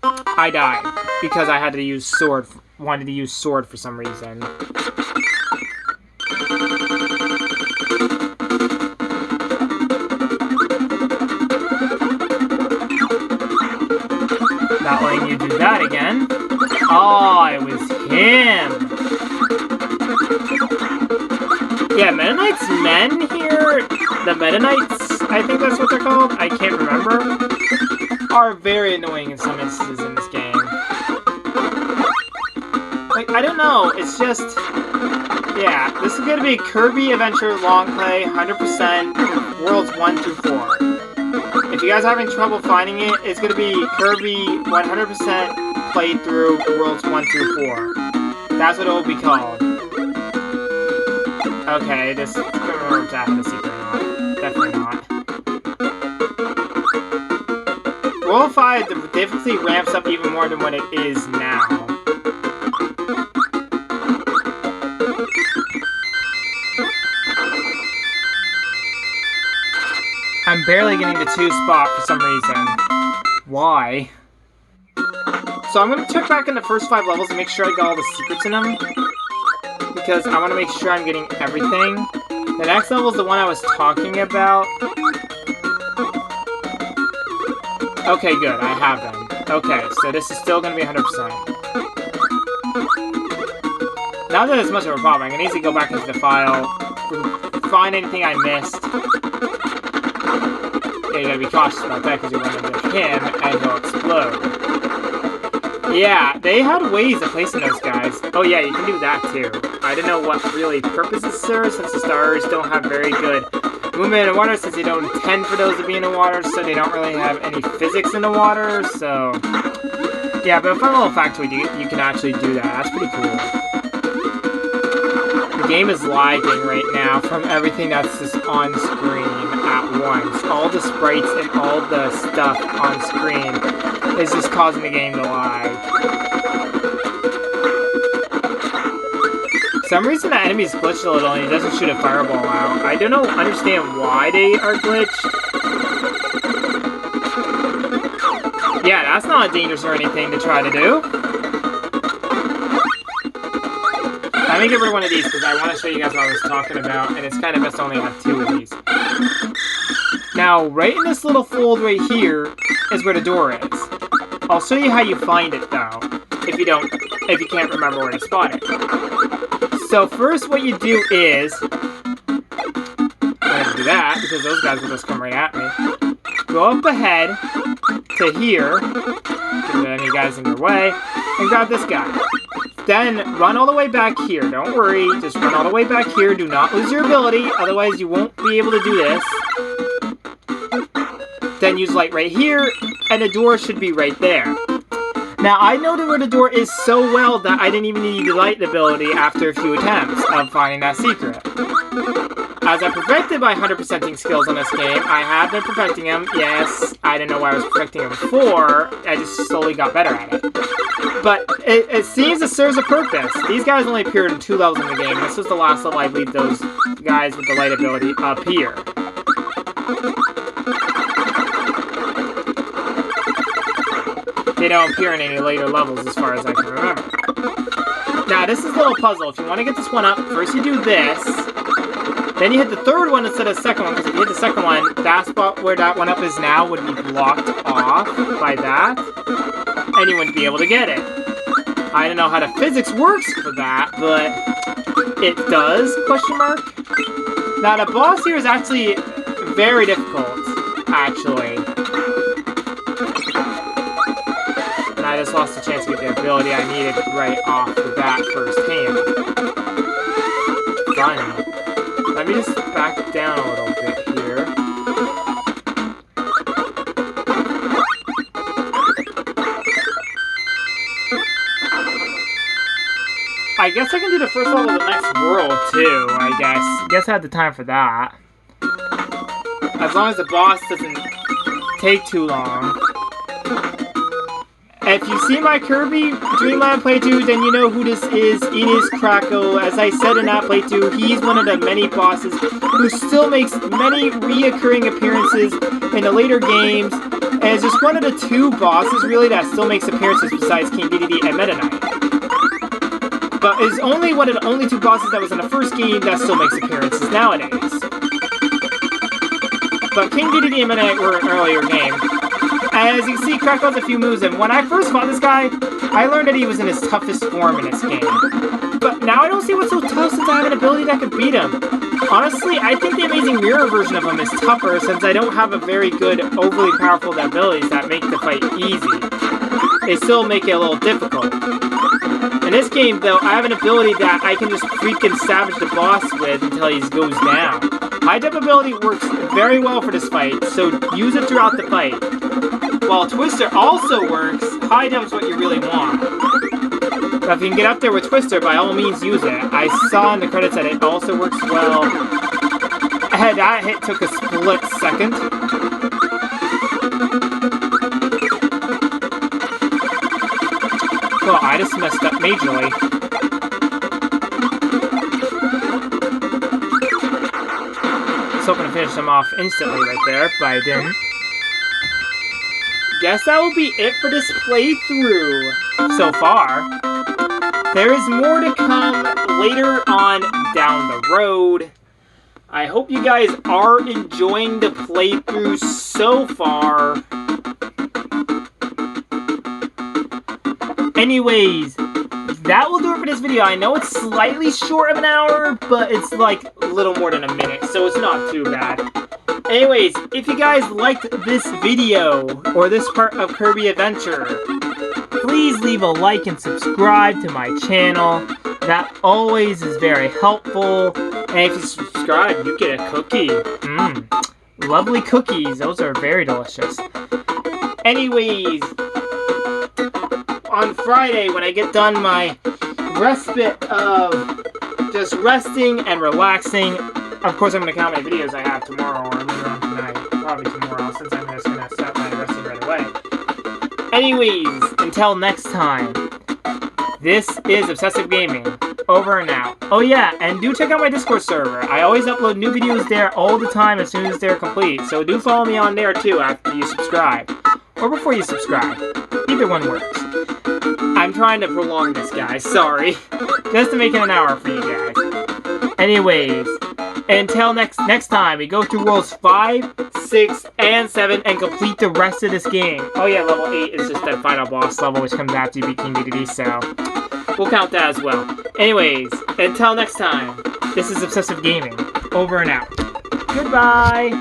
I died because I had to use sword, wanted to use sword for some reason. Not letting you do that again. Oh, it was him. Yeah, Meta Knight's men here, the Meta Knights, I think that's what they're called, I can't remember, are very annoying in some instances in this game. Like, I don't know, it's just, yeah, this is going to be Kirby Adventure Long Play, 100%, Worlds 1 through 4. If you guys are having trouble finding it, it's going to be Kirby 100% playthrough Worlds 1 through 4. That's what it will be called. Okay, this, I don't remember if that had a secret or not. Definitely not. World 5, the difficulty ramps up even more than what it is now. I'm barely getting the 2 spot for some reason. Why? So I'm going to check back in the first 5 levels and make sure I got all the secrets in them. Because I want to make sure I'm getting everything. The next level is the one I was talking about. Okay, good. I have them. Okay, so this is still going to be 100%. Not that it's much of a problem. I can easily go back into the file, find anything I missed. Yeah, you gotta be cautious about that because you run into him and he'll explode. Yeah, they had ways of placing those guys. Oh yeah, you can do that too. I don't know what really purpose it serves since the stars don't have very good movement in the water, since they don't intend for those to be in the water, so they don't really have any physics in the water, so... Yeah, but a fun little factoid, you can actually do that. That's pretty cool. The game is lagging right now from everything that's just on screen at once. All the sprites and all the stuff on screen is just causing the game to lag. For some reason the enemy's glitched a little and he doesn't shoot a fireball out. I don't understand why they are glitched. Yeah, that's not dangerous or anything to try to do. Let me get rid of one of these because I want to show you guys what I was talking about, and it's kind of best to only have 2 of these. Now, right in this little fold right here is where the door is. I'll show you how you find it though, if you can't remember where to spot it. So first what you do is, I'm going to do that because those guys will just come right at me. Go up ahead, to here, get rid of any guys in your way, and grab this guy. Then run all the way back here. Don't worry, just run all the way back here. Do not lose your ability, otherwise you won't be able to do this. Then use light right here, and the door should be right there. Now, I know where the door is so well that I didn't even need the light ability after a few attempts of finding that secret. As I perfected my 100%ing skills on this game, I have been perfecting them. Yes, I didn't know why I was perfecting them before. I just slowly got better at it. But it seems it serves a purpose. These guys only appeared in 2 levels in the game. This was the last level I believe those guys with the light ability appear. They don't appear in any later levels as far as I can remember. Now, this is a little puzzle. If you want to get this one up, first you do this. Then you hit the third one instead of the second one, because if you hit the second one, that spot where that one up is now would be blocked off by that, and you wouldn't be able to get it. I don't know how the physics works for that, but it does, question mark. Now, the boss here is actually very difficult, actually. And I just lost the chance to get the ability I needed right off the bat first hand. Fun. Let me just back down a little bit here. I guess I can do the first level of the next world, too, I guess. I guess I have the time for that. As long as the boss doesn't take too long. If you see my Kirby Dreamland playthrough, then you know who this is. It is Krakow. As I said in that playthrough, he's one of the many bosses who still makes many reoccurring appearances in the later games, and is just one of the 2 bosses, really, that still makes appearances besides King Dedede and Meta Knight. But is only one of the only 2 bosses that was in the first game that still makes appearances nowadays. But King Dedede and Meta Knight were an earlier game. As you can see, Krakow has a few moves, and when I first fought this guy, I learned that he was in his toughest form in this game. But now I don't see what's so tough since I have an ability that could beat him. Honestly, I think the Amazing Mirror version of him is tougher since I don't have a very good, overly powerful abilities that make the fight easy. They still make it a little difficult. In this game, though, I have an ability that I can just freaking savage the boss with until he goes down. High jump ability works very well for this fight, so use it throughout the fight. While Twister also works, high jump's what you really want. But if you can get up there with Twister, by all means use it. I saw in the credits that it also works well. That hit took a split second. Well, I just messed up majorly. I was hoping to finish him off instantly right there, but I didn't. Guess that will be it for this playthrough so far. There is more to come later on down the road. I hope you guys are enjoying the playthrough so far. Anyways, that will do it for this video. I know it's slightly short of an hour, but it's like a little more than a minute, so it's not too bad. Anyways, if you guys liked this video, or this part of Kirby Adventure, please leave a like and subscribe to my channel. That always is very helpful. And if you subscribe, you get a cookie. Lovely cookies. Those are very delicious. Anyways, on Friday, when I get done my respite of just resting and relaxing, of course I'm going to count my videos I have tomorrow or later on tonight. Probably tomorrow, since I'm just going to start my resting right away. Anyways, until next time, this is Obsessive Gaming. Over and out. Oh yeah, and do check out my Discord server. I always upload new videos there all the time as soon as they're complete. So do follow me on there too after you subscribe. Or before you subscribe. Either one works. I'm trying to prolong this, guys. Sorry. Just to make it an hour for you guys. Anyways, until next time, we go through Worlds 5, 6, and 7 and complete the rest of this game. Oh yeah, level 8 is just that final boss level which comes after you beat King Dedede, so we'll count that as well. Anyways, until next time, this is Obsessive Gaming. Over and out. Goodbye!